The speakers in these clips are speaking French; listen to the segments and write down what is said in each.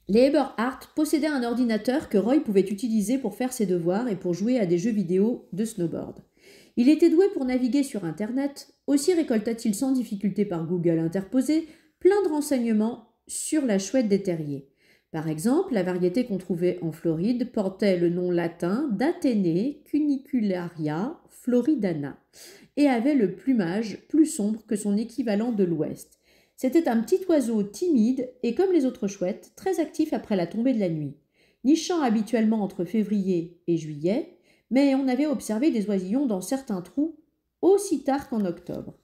Les Eberhardt possédaient un ordinateur que Roy pouvait utiliser pour faire ses devoirs et pour jouer à des jeux vidéo de snowboard. Il était doué pour naviguer sur Internet, aussi récolta-t-il sans difficulté par Google interposé plein de renseignements sur la chouette des terriers. Par exemple, la variété qu'on trouvait en Floride portait le nom latin d'Athénée cunicularia floridana et avait le plumage plus sombre que son équivalent de l'Ouest. C'était un petit oiseau timide et, comme les autres chouettes, très actif après la tombée de la nuit. Nichant habituellement entre février et juillet, mais on avait observé des oisillons dans certains trous aussi tard qu'en octobre.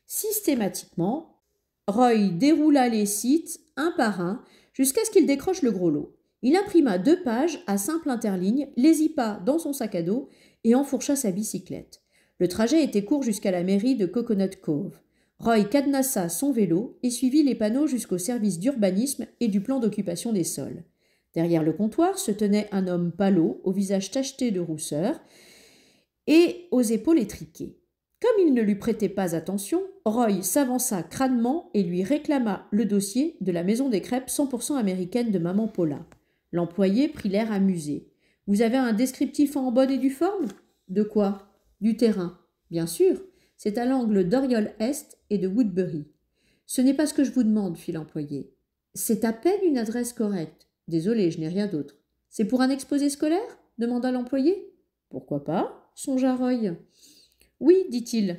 Systématiquement, Roy déroula les sites un par un jusqu'à ce qu'il décroche le gros lot. Il imprima 2 pages à simple interligne, les zippa dans son sac à dos et enfourcha sa bicyclette. Le trajet était court jusqu'à la mairie de Coconut Cove. Roy cadenassa son vélo et suivit les panneaux jusqu'au service d'urbanisme et du plan d'occupation des sols. Derrière le comptoir se tenait un homme pâlot, au visage tacheté de rousseur et aux épaules étriquées. Comme il ne lui prêtait pas attention, Roy s'avança crânement et lui réclama le dossier de la maison des crêpes 100% américaine de Maman Paula. L'employé prit l'air amusé. « Vous avez un descriptif en bonne et due forme ?»« De quoi ?»« Du terrain. »« Bien sûr. C'est à l'angle d'Oriole Est et de Woodbury. »« Ce n'est pas ce que je vous demande, fit l'employé. C'est à peine une adresse correcte. Désolé, je n'ai rien d'autre. C'est pour un exposé scolaire ? Demanda l'employé. Pourquoi pas ? Songea Roy. Oui, dit-il.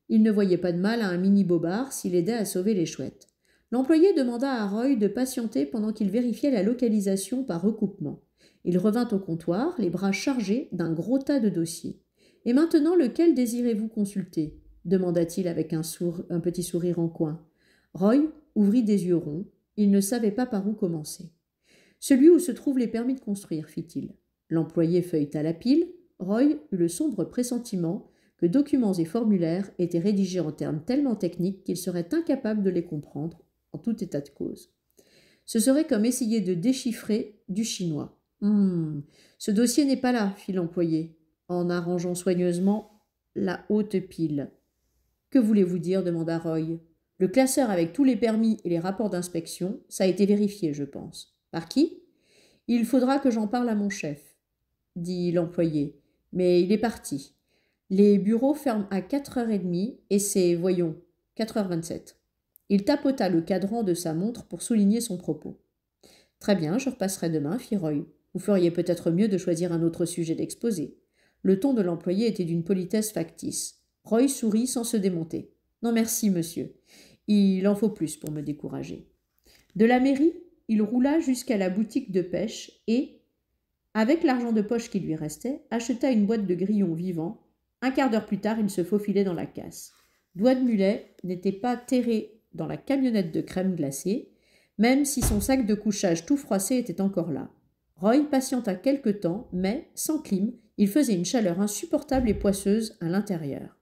Il ne voyait pas de mal à un mini-bobard s'il aidait à sauver les chouettes. L'employé demanda à Roy de patienter pendant qu'il vérifiait la localisation par recoupement. Il revint au comptoir, les bras chargés d'un gros tas de dossiers. Et maintenant, lequel désirez-vous consulter ? Demanda-t-il avec un petit sourire en coin. Roy ouvrit des yeux ronds. Il ne savait pas par où commencer. Celui où se trouvent les permis de construire, fit-il. L'employé feuilleta la pile. Roy eut le sombre pressentiment que documents et formulaires étaient rédigés en termes tellement techniques qu'il serait incapable de les comprendre, en tout état de cause. Ce serait comme essayer de déchiffrer du chinois. Ce dossier n'est pas là, fit l'employé, en arrangeant soigneusement la haute pile. Que voulez-vous dire demanda Roy. Le classeur avec tous les permis et les rapports d'inspection, ça a été vérifié, je pense. Par qui ? Il faudra que j'en parle à mon chef, dit l'employé, mais il est parti. Les bureaux ferment à 4h30 et c'est, voyons, 4h27. Il tapota le cadran de sa montre pour souligner son propos. Très bien, je repasserai demain, fit Roy. Vous feriez peut-être mieux de choisir un autre sujet d'exposé. Le ton de l'employé était d'une politesse factice. Roy sourit sans se démonter. Non merci, monsieur. Il en faut plus pour me décourager. De la mairie, il roula jusqu'à la boutique de pêche et, avec l'argent de poche qui lui restait, acheta une boîte de grillons vivants. Un quart d'heure plus tard, il se faufilait dans la casse. Doigt de mulet n'était pas terré dans la camionnette de crème glacée, même si son sac de couchage tout froissé était encore là. Roy patienta quelque temps, mais, sans clim, il faisait une chaleur insupportable et poisseuse à l'intérieur.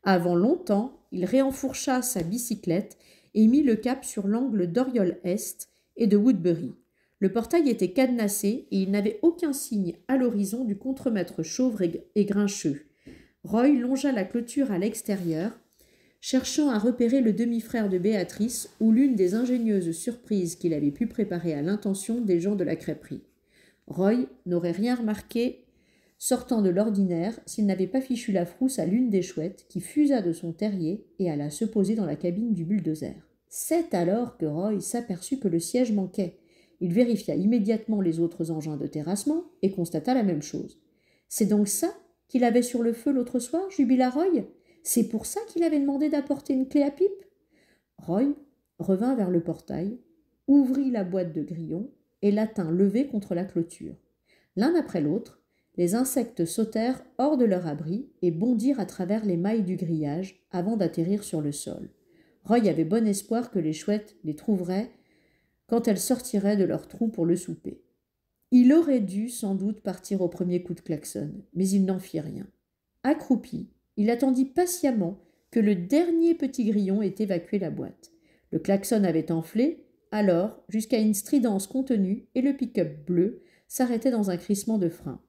Avant longtemps, il réenfourcha sa bicyclette et mit le cap sur l'angle d'Oriole Est et de Woodbury. Le portail était cadenassé et il n'avait aucun signe à l'horizon du contremaître chauve et grincheux. Roy longea la clôture à l'extérieur, cherchant à repérer le demi-frère de Béatrice ou l'une des ingénieuses surprises qu'il avait pu préparer à l'intention des gens de la crêperie. Roy n'aurait rien remarqué sortant de l'ordinaire s'il n'avait pas fichu la frousse à l'une des chouettes qui fusa de son terrier et alla se poser dans la cabine du bulldozer. C'est alors que Roy s'aperçut que le siège manquait. Il vérifia immédiatement les autres engins de terrassement et constata la même chose. C'est donc ça qu'il avait sur le feu l'autre soir, jubila Roy. C'est pour ça qu'il avait demandé d'apporter une clé à pipe. Roy revint vers le portail, ouvrit la boîte de grillons et la tint levée contre la clôture. L'un après l'autre, les insectes sautèrent hors de leur abri et bondirent à travers les mailles du grillage avant d'atterrir sur le sol. Roy avait bon espoir que les chouettes les trouveraient quand elles sortiraient de leur trou pour le souper. Il aurait dû sans doute partir au premier coup de klaxon, mais il n'en fit rien. Accroupi, il attendit patiemment que le dernier petit grillon ait évacué la boîte. Le klaxon avait enflé, alors, jusqu'à une stridence contenue, et le pick-up bleu s'arrêtait dans un crissement de frein.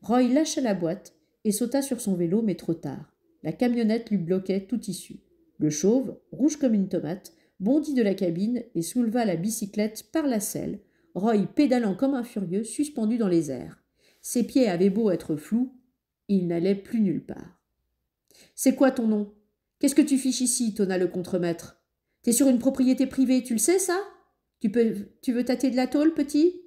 Roy lâcha la boîte et sauta sur son vélo, mais trop tard. La camionnette lui bloquait toute issue. Le chauve, rouge comme une tomate, bondit de la cabine et souleva la bicyclette par la selle, Roy pédalant comme un furieux, suspendu dans les airs. Ses pieds avaient beau être flous, il n'allait plus nulle part. « C'est quoi ton nom? Qu'est-ce que tu fiches ici ?» tonna le contremaître. « T'es sur une propriété privée, tu le sais, ça? Tu veux tâter de la tôle, petit ?»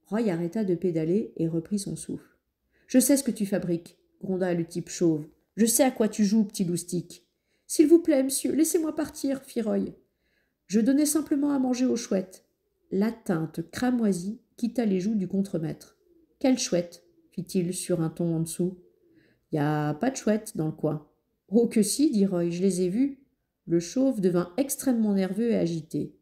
Roy arrêta de pédaler et reprit son souffle. « Je sais ce que tu fabriques, » gronda le type chauve. « Je sais à quoi tu joues, petit loustic. »« S'il vous plaît, monsieur, laissez-moi partir, » fit Roy. « Je donnais simplement à manger aux chouettes. » La teinte cramoisie quitta les joues du contremaître. « Quelle chouette ?» fit-il sur un ton en dessous. « Y a pas de chouette dans le coin. »« Oh que si, » dit Roy, « je les ai vues. » Le chauve devint extrêmement nerveux et agité.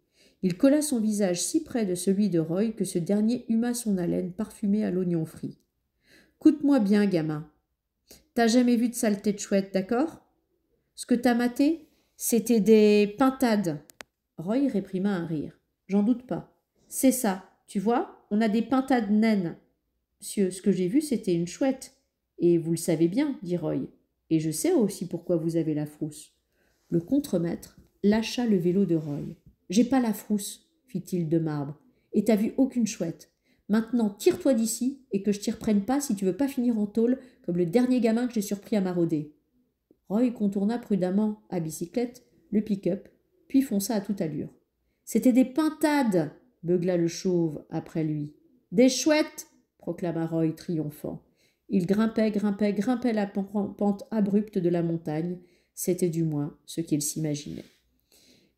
Il colla son visage si près de celui de Roy que ce dernier huma son haleine parfumée à l'oignon frit. « Coute-moi bien, gamin. T'as jamais vu de saleté de chouette, d'accord? Ce que t'as maté, c'était des pintades. » Roy réprima un rire. « J'en doute pas. C'est ça, tu vois, on a des pintades naines. »« Monsieur, ce que j'ai vu, c'était une chouette. »« Et vous le savez bien, » dit Roy. « Et je sais aussi pourquoi vous avez la frousse. » Le contremaître lâcha le vélo de Roy. « J'ai pas la frousse, » fit-il de marbre. « Et t'as vu aucune chouette. Maintenant, tire-toi d'ici et que je t'y reprenne pas si tu veux pas finir en tôle comme le dernier gamin que j'ai surpris à marauder. » Roy contourna prudemment, à bicyclette, le pick-up, puis fonça à toute allure. « C'était des pintades !» beugla le chauve après lui. « Des chouettes !» proclama Roy triomphant. Il grimpait la pente abrupte de la montagne. C'était du moins ce qu'il s'imaginait.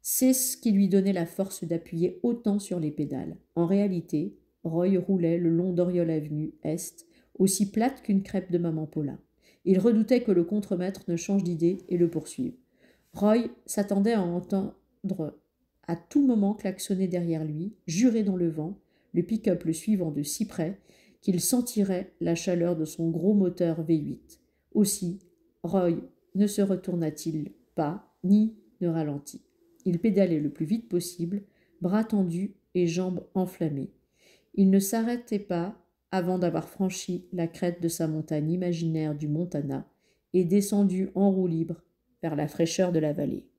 C'est ce qui lui donnait la force d'appuyer autant sur les pédales. En réalité, Roy roulait le long d'Oriol Avenue Est, aussi plate qu'une crêpe de maman Paulin. Il redoutait que le contremaître ne change d'idée et le poursuive. Roy s'attendait à entendre à tout moment klaxonner derrière lui, jurer dans le vent, le pick-up le suivant de si près qu'il sentirait la chaleur de son gros moteur V8. Aussi, Roy ne se retourna-t-il pas, ni ne ralentit. Il pédalait le plus vite possible, bras tendus et jambes enflammées. Il ne s'arrêtait pas avant d'avoir franchi la crête de sa montagne imaginaire du Montana et descendu en roue libre vers la fraîcheur de la vallée.